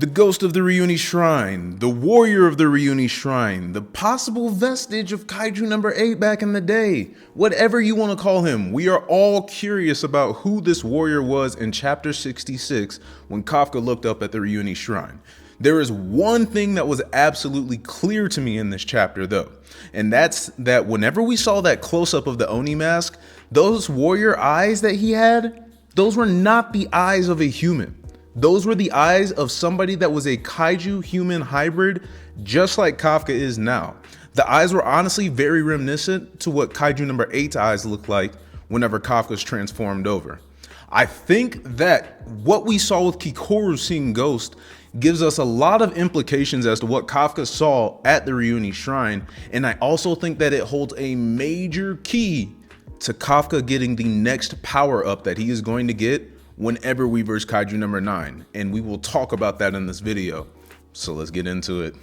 The ghost of the Ryunei Shrine, the warrior of the Ryunei Shrine, the possible vestige of Kaiju number 8 back in the day. Whatever you want to call him, we are all curious about who this warrior was in chapter 66 when Kafka looked up at the Ryunei Shrine. There is one thing that was absolutely clear to me in this chapter though, and that's that whenever we saw that close-up of the Oni mask, those warrior eyes that he had, those were not the eyes of a human. Those were the eyes of somebody that was a kaiju human hybrid, just like Kafka is now. The eyes were honestly very reminiscent to what Kaiju number 8's eyes looked like whenever Kafka's transformed over. I think that what we saw with Kikoru seeing Ghost gives us a lot of implications as to what Kafka saw at the Ryunei Shrine, and I also think that it holds a major key to Kafka getting the next power up that he is going to get whenever we verse Kaiju number 9, and we will talk about that in this video. So let's get into it.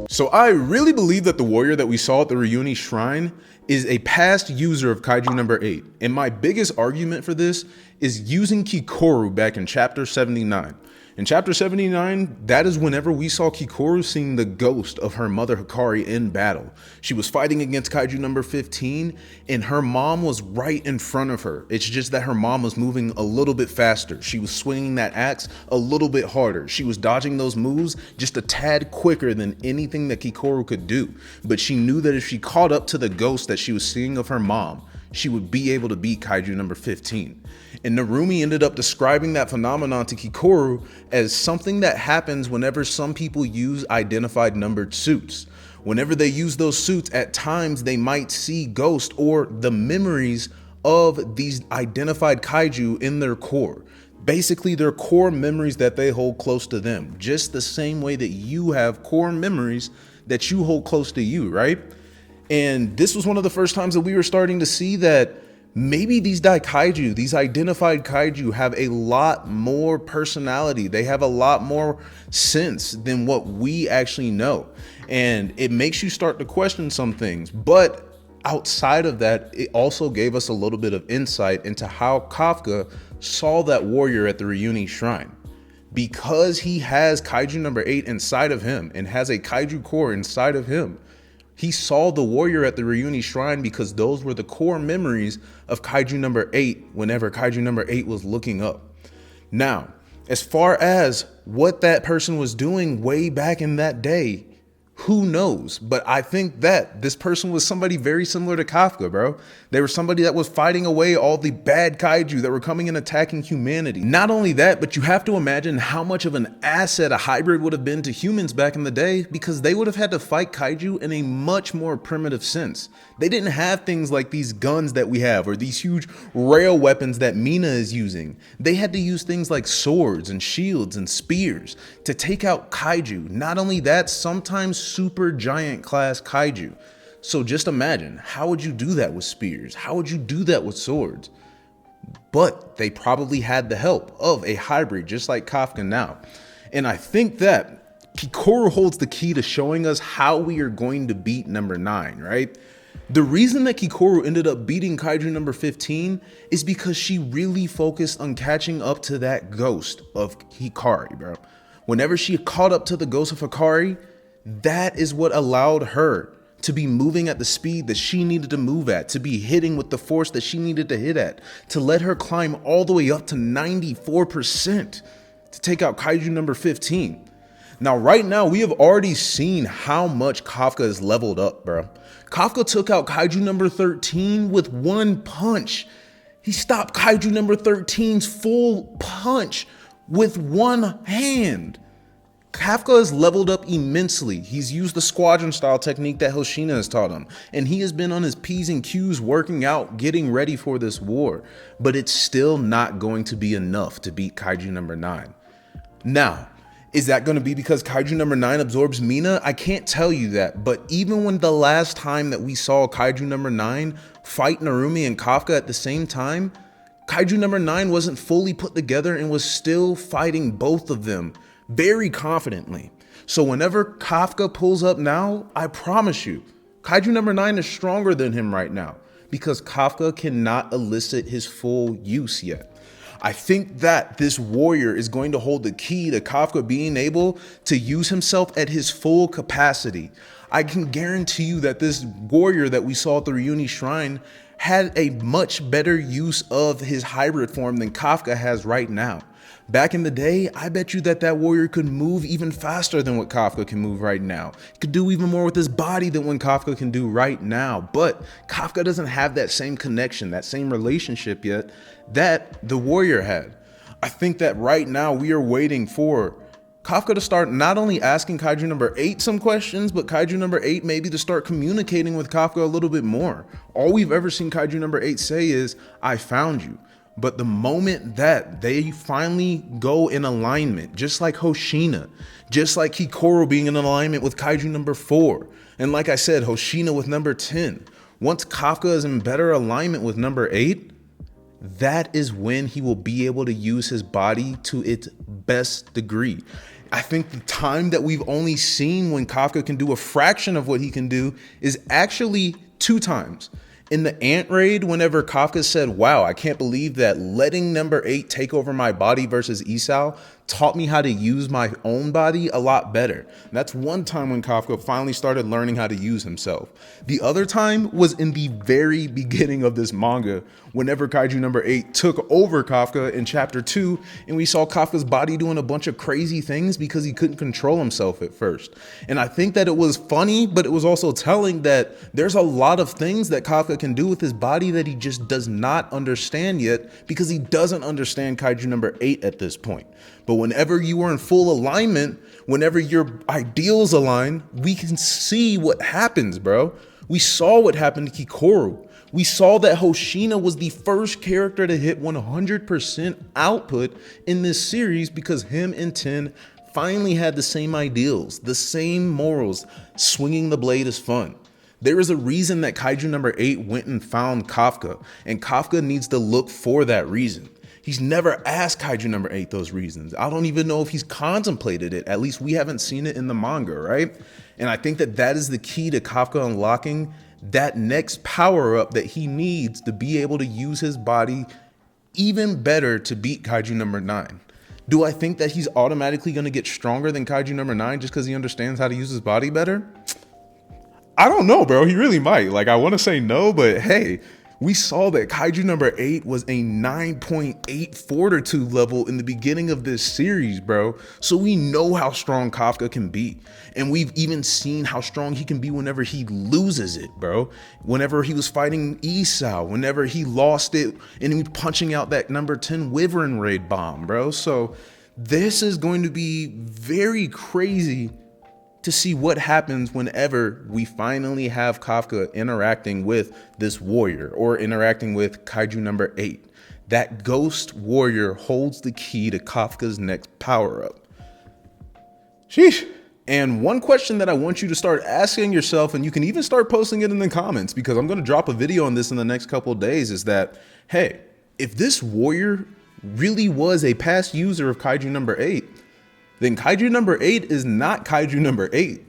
So I really believe that the warrior that we saw at the Ryunei Shrine is a past user of Kaiju number 8, and my biggest argument for this is using Kikoru back in chapter 79. In chapter 79, that is whenever we saw Kikoru seeing the ghost of her mother Hikari in battle. She was fighting against Kaiju number 15, and her mom was right in front of her. It's just that her mom was moving a little bit faster. She was swinging that axe a little bit harder. She was dodging those moves just a tad quicker than anything that Kikoru could do. But she knew that if she caught up to the ghost that she was seeing of her mom, she would be able to beat Kaiju number 15. And Narumi ended up describing that phenomenon to Kikoru as something that happens whenever some people use identified numbered suits. Whenever they use those suits, at times they might see ghosts or the memories of these identified kaiju in their core. Basically, their core memories that they hold close to them, just the same way that you have core memories that you hold close to you, right? And this was one of the first times that we were starting to see that maybe these daikaiju, these identified kaiju, have a lot more personality. They have a lot more sense than what we actually know. And it makes you start to question some things. But outside of that, it also gave us a little bit of insight into how Kafka saw that warrior at the Ryunei Shrine. Because he has Kaiju number 8 inside of him and has a kaiju core inside of him, he saw the warrior at the Ryunei Shrine because those were the core memories of Kaiju number 8 whenever Kaiju number 8 was looking up. Now, as far as what that person was doing way back in that day, who knows? But I think that this person was somebody very similar to Kafka, bro. They were somebody that was fighting away all the bad kaiju that were coming and attacking humanity. Not only that, but you have to imagine how much of an asset a hybrid would have been to humans back in the day, because they would have had to fight kaiju in a much more primitive sense. They didn't have things like these guns that we have or these huge rail weapons that Mina is using. They had to use things like swords and shields and spears to take out kaiju. Not only that, sometimes super giant class kaiju. So just imagine, how would you do that with spears? How would you do that with swords? But they probably had the help of a hybrid just like Kafka now. And I think that Kikoru holds the key to showing us how we are going to beat number 9, right? The reason that Kikoru ended up beating Kaiju number 15 is because she really focused on catching up to that ghost of Hikari, bro. Whenever she caught up to the ghost of Hikari, that is what allowed her to be moving at the speed that she needed to move at, to be hitting with the force that she needed to hit at, to let her climb all the way up to 94% to take out Kaiju number 15. Now, right now, we have already seen how much Kafka has leveled up, bro. Kafka took out Kaiju number 13 with one punch. He stopped Kaiju number 13's full punch with one hand. Kafka has leveled up immensely. He's used the squadron style technique that Hoshina has taught him, and he has been on his P's and Q's working out, getting ready for this war, but it's still not going to be enough to beat Kaiju number 9. Now, is that going to be because Kaiju number 9 absorbs Mina? I can't tell you that, but even when the last time that we saw Kaiju number 9 fight Narumi and Kafka at the same time, Kaiju number 9 wasn't fully put together and was still fighting both of them very confidently. So whenever Kafka pulls up now, I promise you, Kaiju number 9 is stronger than him right now because Kafka cannot elicit his full use yet. I think that this warrior is going to hold the key to Kafka being able to use himself at his full capacity. I can guarantee you that this warrior that we saw at the Ryunei Shrine had a much better use of his hybrid form than Kafka has right now. Back in the day, I bet you that that warrior could move even faster than what Kafka can move right now. He could do even more with his body than what Kafka can do right now. But Kafka doesn't have that same connection, that same relationship yet that the warrior had. I think that right now we are waiting for Kafka to start not only asking Kaiju number 8 some questions, but Kaiju number 8 maybe to start communicating with Kafka a little bit more. All we've ever seen Kaiju number 8 say is, "I found you." But the moment that they finally go in alignment, just like Hoshina, just like Kikoru being in alignment with Kaiju number 4, and like I said, Hoshina with number 10, once Kafka is in better alignment with number 8, that is when he will be able to use his body to its best degree. I think the time that we've only seen when Kafka can do a fraction of what he can do is actually 2 times. In the Ant Raid, whenever Kafka said, "Wow, I can't believe that letting number 8 take over my body versus Isao taught me how to use my own body a lot better." And that's one time when Kafka finally started learning how to use himself. The other time was in the very beginning of this manga, whenever Kaiju number 8 took over Kafka in chapter 2, and we saw Kafka's body doing a bunch of crazy things because he couldn't control himself at first. And I think that it was funny, but it was also telling that there's a lot of things that Kafka can do with his body that he just does not understand yet because he doesn't understand Kaiju number 8 at this point. But whenever you are in full alignment, whenever your ideals align, we can see what happens, bro. We saw what happened to Kikoru. We saw that Hoshina was the first character to hit 100% output in this series because him and Ten finally had the same ideals, the same morals. Swinging the blade is fun. There is a reason that Kaiju number 8 went and found Kafka, and Kafka needs to look for that reason. He's never asked Kaiju number 8 those reasons. I don't even know if he's contemplated it. At least we haven't seen it in the manga, right? And I think that that is the key to Kafka unlocking that next power up that he needs to be able to use his body even better to beat Kaiju number 9. Do I think that he's automatically going to get stronger than Kaiju number 9 just because he understands how to use his body better? I don't know, bro. He really might. Like, I want to say no, but hey, we saw that Kaiju number 8 was a 9.8 fortitude level in the beginning of this series, bro. So we know how strong Kafka can be. And we've even seen how strong he can be whenever he loses it, bro. Whenever he was fighting Isao, whenever he lost it and he was punching out that number 10 Wyvern Raid bomb, bro. So this is going to be very crazy to see what happens whenever we finally have Kafka interacting with this warrior or interacting with Kaiju number 8. That ghost warrior holds the key to Kafka's next power up. Sheesh. And one question that I want you to start asking yourself, and you can even start posting it in the comments because I'm going to drop a video on this in the next couple of days, is that, hey, if this warrior really was a past user of Kaiju number 8, then Kaiju number 8 is not Kaiju number 8.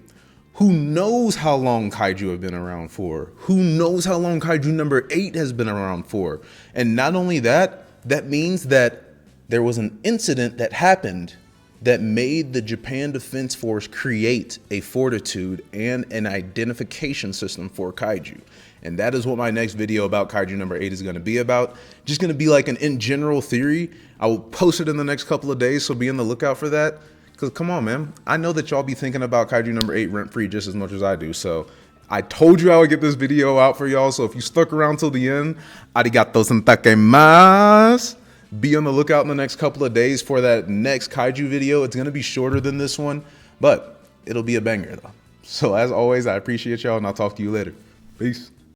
Who knows how long Kaiju have been around for? Who knows how long Kaiju number 8 has been around for? And not only that, that means that there was an incident that happened that made the Japan Defense Force create a fortitude and an identification system for Kaiju. And that is what my next video about Kaiju number 8 is going to be about. Just going to be like an in general theory. I will post it in the next couple of days, so be on the lookout for that. Because come on, man. I know that y'all be thinking about Kaiju number 8 rent-free just as much as I do. So I told you I would get this video out for y'all. So if you stuck around till the end, arigato sentakemasu. Be on the lookout in the next couple of days for that next Kaiju video. It's going to be shorter than this one, but it'll be a banger though. So as always, I appreciate y'all and I'll talk to you later. Peace.